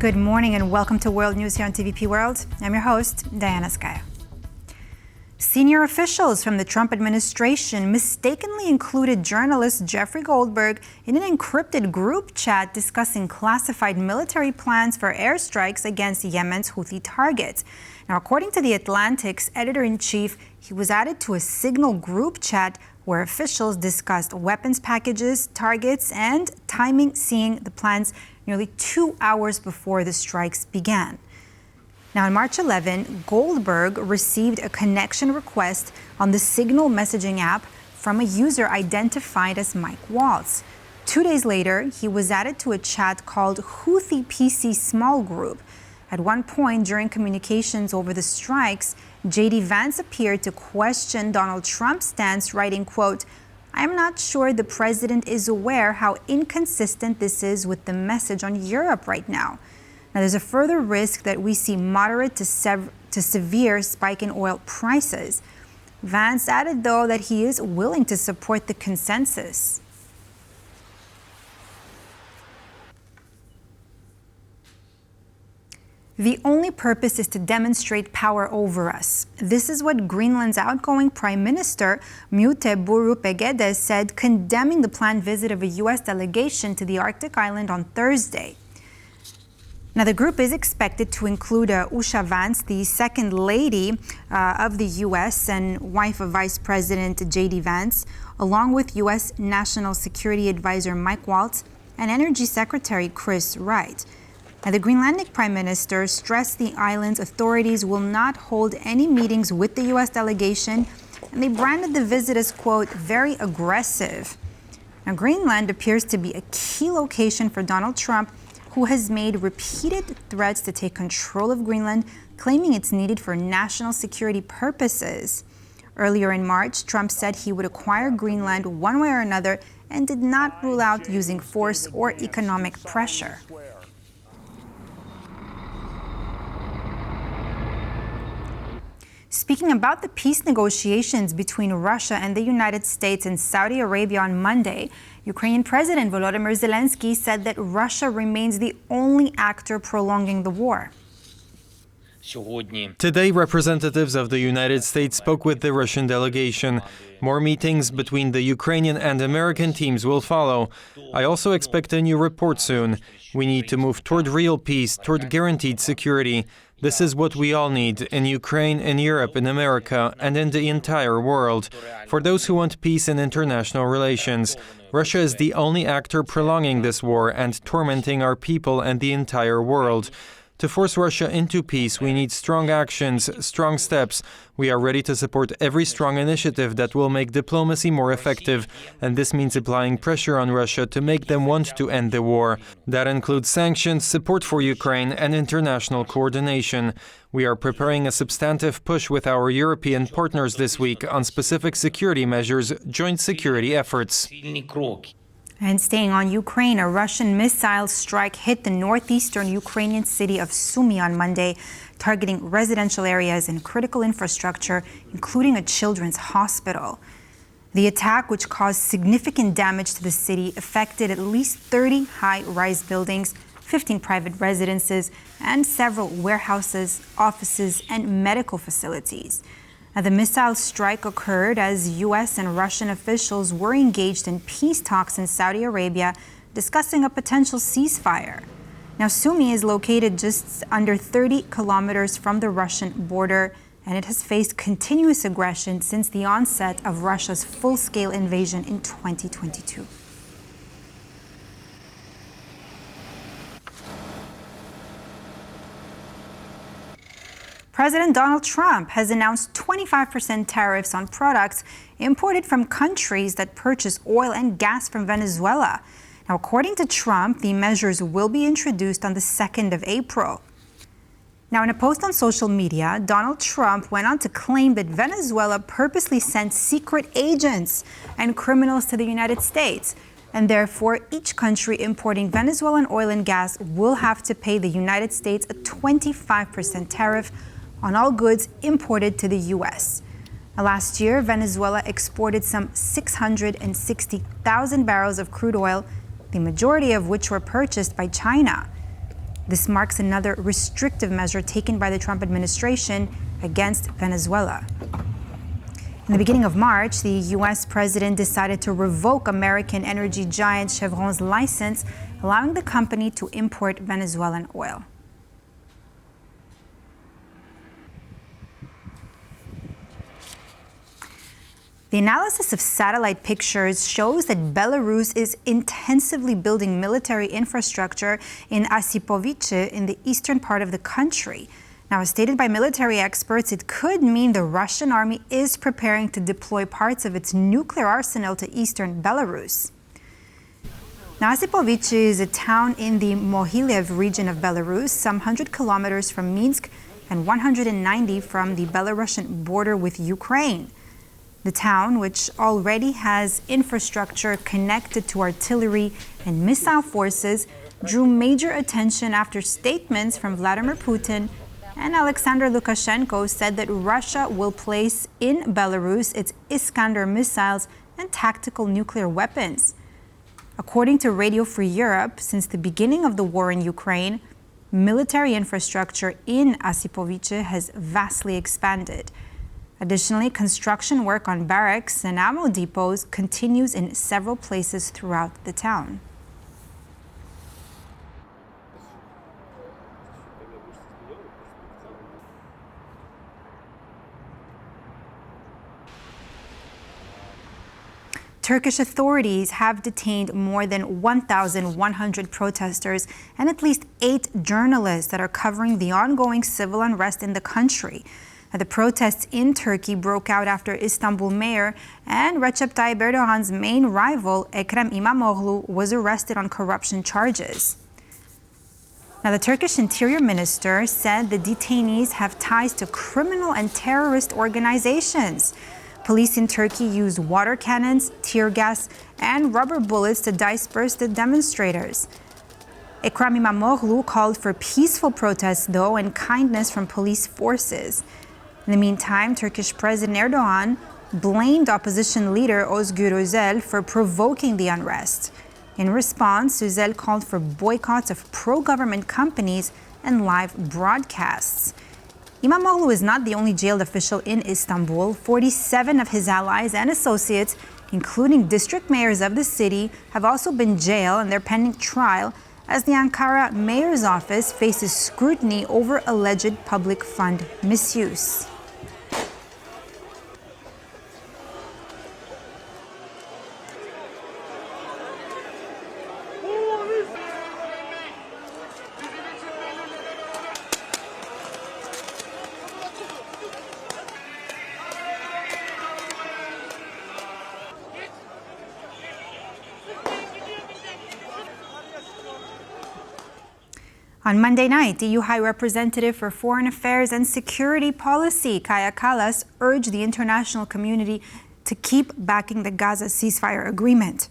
Good morning and welcome to World News here on TVP World. I'm your host, Diana Skaya. Senior officials from the Trump administration mistakenly included journalist Jeffrey Goldberg in an encrypted group chat discussing classified military plans for airstrikes against Yemen's Houthi targets. Now, according to The Atlantic's editor-in-chief, he was added to a Signal group chat where officials discussed weapons packages, targets, and timing, seeing the plans nearly 2 hours before the strikes began. Now, on March 11, Goldberg received a connection request on the Signal messaging app from a user identified as Mike Waltz. 2 days later, he was added to a chat called Houthi PC Small Group. At one point during communications over the strikes, J.D. Vance appeared to question Donald Trump's stance, writing, quote, "I'm not sure the president is aware how inconsistent this is with the message on Europe right now." Now, there's a further risk that we see moderate to severe spike in oil prices. Vance added, though, that he is willing to support the consensus. The only purpose is to demonstrate power over us. This is what Greenland's outgoing Prime Minister, Múte Egede, said, condemning the planned visit of a U.S. delegation to the Arctic island on Thursday. Now, the group is expected to include Usha Vance, the second lady of the U.S. and wife of Vice President J.D. Vance, along with U.S. National Security Advisor Mike Waltz and Energy Secretary Chris Wright. Now, the Greenlandic Prime Minister stressed the island's authorities will not hold any meetings with the U.S. delegation, and they branded the visit as, quote, very aggressive. Now, Greenland appears to be a key location for Donald Trump, who has made repeated threats to take control of Greenland, claiming it's needed for national security purposes. Earlier in March, Trump said he would acquire Greenland one way or another and did not rule out using force or economic pressure. Speaking about the peace negotiations between Russia and the United States and Saudi Arabia on Monday, Ukrainian President Volodymyr Zelensky said that Russia remains the only actor prolonging the war. Today, representatives of the United States spoke with the Russian delegation. More meetings between the Ukrainian and American teams will follow. I also expect a new report soon. We need to move toward real peace, toward guaranteed security. This is what we all need in Ukraine, in Europe, in America, and in the entire world. For those who want peace in international relations, Russia is the only actor prolonging this war and tormenting our people and the entire world. To force Russia into peace, we need strong actions, strong steps. We are ready to support every strong initiative that will make diplomacy more effective, and this means applying pressure on Russia to make them want to end the war. That includes sanctions, support for Ukraine, and international coordination. We are preparing a substantive push with our European partners this week on specific security measures, joint security efforts. And staying on Ukraine, a Russian missile strike hit the northeastern Ukrainian city of Sumy on Monday, targeting residential areas and critical infrastructure, including a children's hospital. The attack, which caused significant damage to the city, affected at least 30 high-rise buildings, 15 private residences, and several warehouses, offices, and medical facilities. Now, the missile strike occurred as U.S. and Russian officials were engaged in peace talks in Saudi Arabia, discussing a potential ceasefire. Now, Sumy is located just under 30 kilometers from the Russian border, and it has faced continuous aggression since the onset of Russia's full-scale invasion in 2022. President Donald Trump has announced 25% tariffs on products imported from countries that purchase oil and gas from Venezuela. Now, according to Trump, the measures will be introduced on the 2nd of April. Now, in a post on social media, Donald Trump went on to claim that Venezuela purposely sent secret agents and criminals to the United States, and therefore each country importing Venezuelan oil and gas will have to pay the United States a 25% tariff on all goods imported to the U.S. Last year, Venezuela exported some 660,000 barrels of crude oil, the majority of which were purchased by China. This marks another restrictive measure taken by the Trump administration against Venezuela. In the beginning of March, the U.S. president decided to revoke American energy giant Chevron's license, allowing the company to import Venezuelan oil. The analysis of satellite pictures shows that Belarus is intensively building military infrastructure in Osipovice in the eastern part of the country. Now, as stated by military experts, it could mean the Russian army is preparing to deploy parts of its nuclear arsenal to eastern Belarus. Now, Osipovice is a town in the Mohilev region of Belarus, some 100 kilometers from Minsk and 190 from the Belarusian border with Ukraine. The town, which already has infrastructure connected to artillery and missile forces, drew major attention after statements from Vladimir Putin and Alexander Lukashenko said that Russia will place in Belarus its Iskander missiles and tactical nuclear weapons. According to Radio Free Europe, since the beginning of the war in Ukraine, military infrastructure in Osipovice has vastly expanded. Additionally, construction work on barracks and ammo depots continues in several places throughout the town. Turkish authorities have detained more than 1,100 protesters and at least 8 journalists that are covering the ongoing civil unrest in the country. The protests in Turkey broke out after Istanbul mayor and Recep Tayyip Erdogan's main rival, Ekrem İmamoğlu, was arrested on corruption charges. Now, the Turkish Interior Minister said the detainees have ties to criminal and terrorist organizations. Police in Turkey used water cannons, tear gas, and rubber bullets to disperse the demonstrators. Ekrem İmamoğlu called for peaceful protests, though, and kindness from police forces. In the meantime, Turkish President Erdogan blamed opposition leader Özgür Özel for provoking the unrest. In response, Özel called for boycotts of pro-government companies and live broadcasts. İmamoğlu is not the only jailed official in Istanbul. 47 of his allies and associates, including district mayors of the city, have also been jailed and they're pending trial as the Ankara mayor's office faces scrutiny over alleged public fund misuse. On Monday night, EU High Representative for Foreign Affairs and Security Policy, Kaja Kallas, urged the international community to keep backing the Gaza ceasefire agreement.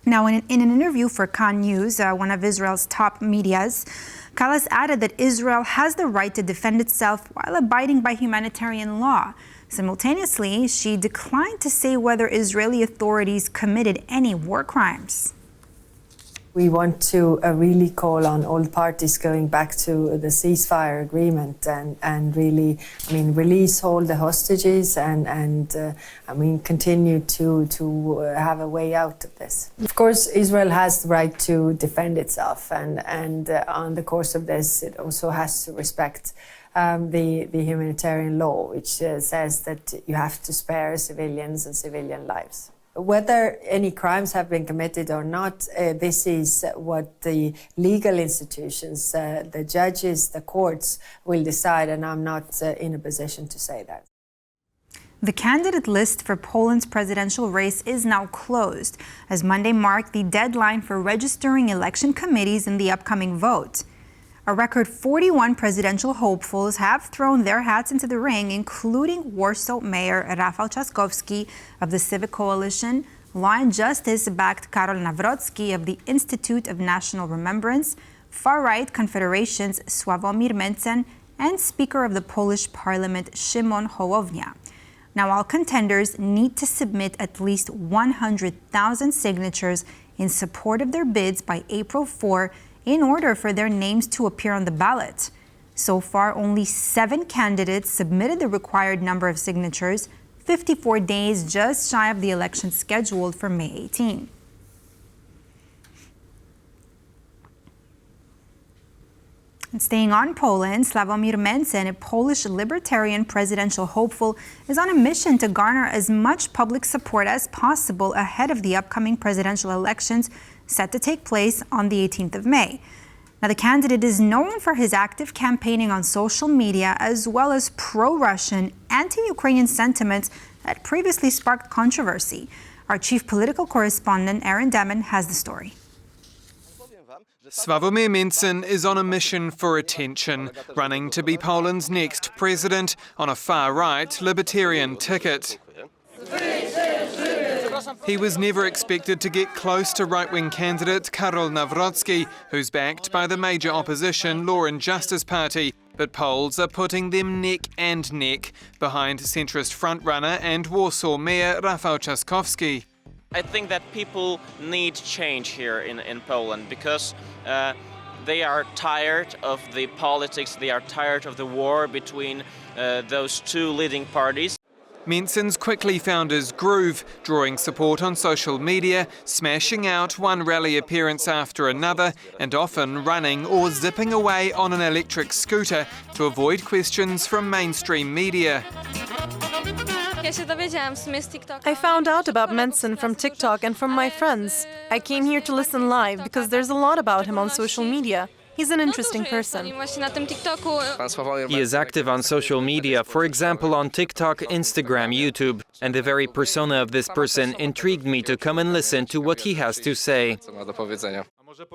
Now, in an interview for Kan News, one of Israel's top medias, Kallas added that Israel has the right to defend itself while abiding by humanitarian law. Simultaneously, she declined to say whether Israeli authorities committed any war crimes. We want to really call on all parties going back to the ceasefire agreement and really, release all the hostages and continue to have a way out of this. Of course, Israel has the right to defend itself and on the course of this, it also has to respect the humanitarian law, which says that you have to spare civilians and civilian lives. Whether any crimes have been committed or not, this is what the legal institutions, the judges, the courts will decide, and I'm not in a position to say that. The candidate list for Poland's presidential race is now closed, as Monday marked the deadline for registering election committees in the upcoming vote. A record 41 presidential hopefuls have thrown their hats into the ring, including Warsaw Mayor Rafał Trzaskowski of the Civic Coalition, Law and Justice-backed Karol Nawrocki of the Institute of National Remembrance, far-right confederations Sławomir Mencen, and Speaker of the Polish Parliament Szymon Hołownia. Now, all contenders need to submit at least 100,000 signatures in support of their bids by April 4 in order for their names to appear on the ballot. So far, only 7 candidates submitted the required number of signatures, 54 days just shy of the election scheduled for May 18. And staying on Poland, Sławomir Mencen, a Polish libertarian presidential hopeful, is on a mission to garner as much public support as possible ahead of the upcoming presidential elections set to take place on the 18th of May. Now, the candidate is known for his active campaigning on social media as well as pro-Russian, anti-Ukrainian sentiments that previously sparked controversy. Our chief political correspondent, Aaron Demmin, has the story. Sławomir Mencen is on a mission for attention, running to be Poland's next president on a far-right libertarian ticket. He was never expected to get close to right-wing candidate Karol Nawrocki, who's backed by the major opposition Law and Justice Party, but polls are putting them neck and neck behind centrist frontrunner and Warsaw Mayor Rafał Trzaskowski. I think that people need change here in Poland because they are tired of the politics, they are tired of the war between those two leading parties. Mencen's quickly found his groove, drawing support on social media, smashing out one rally appearance after another, and often running or zipping away on an electric scooter to avoid questions from mainstream media. I found out about Mencen from TikTok and from my friends. I came here to listen live because there's a lot about him on social media. He's an interesting person. He is active on social media, for example on TikTok, Instagram, YouTube, and the very persona of this person intrigued me to come and listen to what he has to say.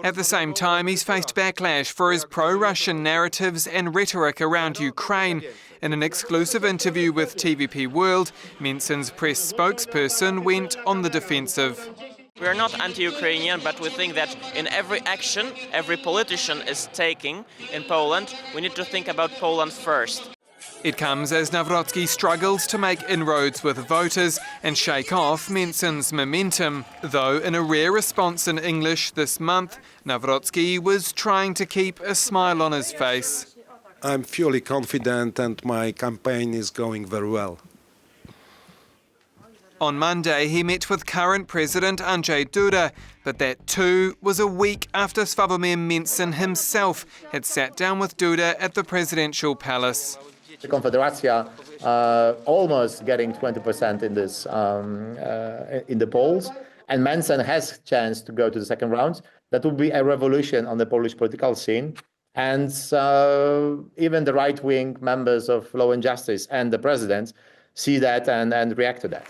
At the same time, he's faced backlash for his pro-Russian narratives and rhetoric around Ukraine. In an exclusive interview with TVP World, Mencen's press spokesperson went on the defensive. We are not anti-Ukrainian, but we think that in every action every politician is taking in Poland, we need to think about Poland first. It comes as Nawrocki struggles to make inroads with voters and shake off Mencen's momentum. Though in a rare response in English this month, Nawrocki was trying to keep a smile on his face. I'm fully confident and my campaign is going very well. On Monday, he met with current President Andrzej Duda, but that too was a week after Sławomir Mencen himself had sat down with Duda at the presidential palace. The Confederacja almost getting 20% in this in the polls, and Mencen has a chance to go to the second round. That would be a revolution on the Polish political scene, and even the right-wing members of Law and Justice and the president see that and react to that.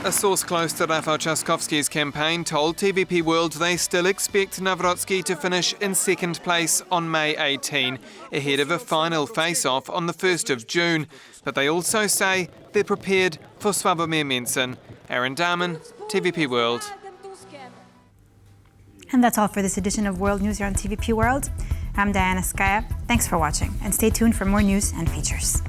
A source close to Rafał Trzaskowski's campaign told TVP World they still expect Nawrocki to finish in second place on May 18, ahead of a final face-off on the 1st of June. But they also say they're prepared for Sławomir Mencen. Aaron Darman, TVP World. And that's all for this edition of World News here on TVP World. I'm Diana Skaya. Thanks for watching, and stay tuned for more news and features.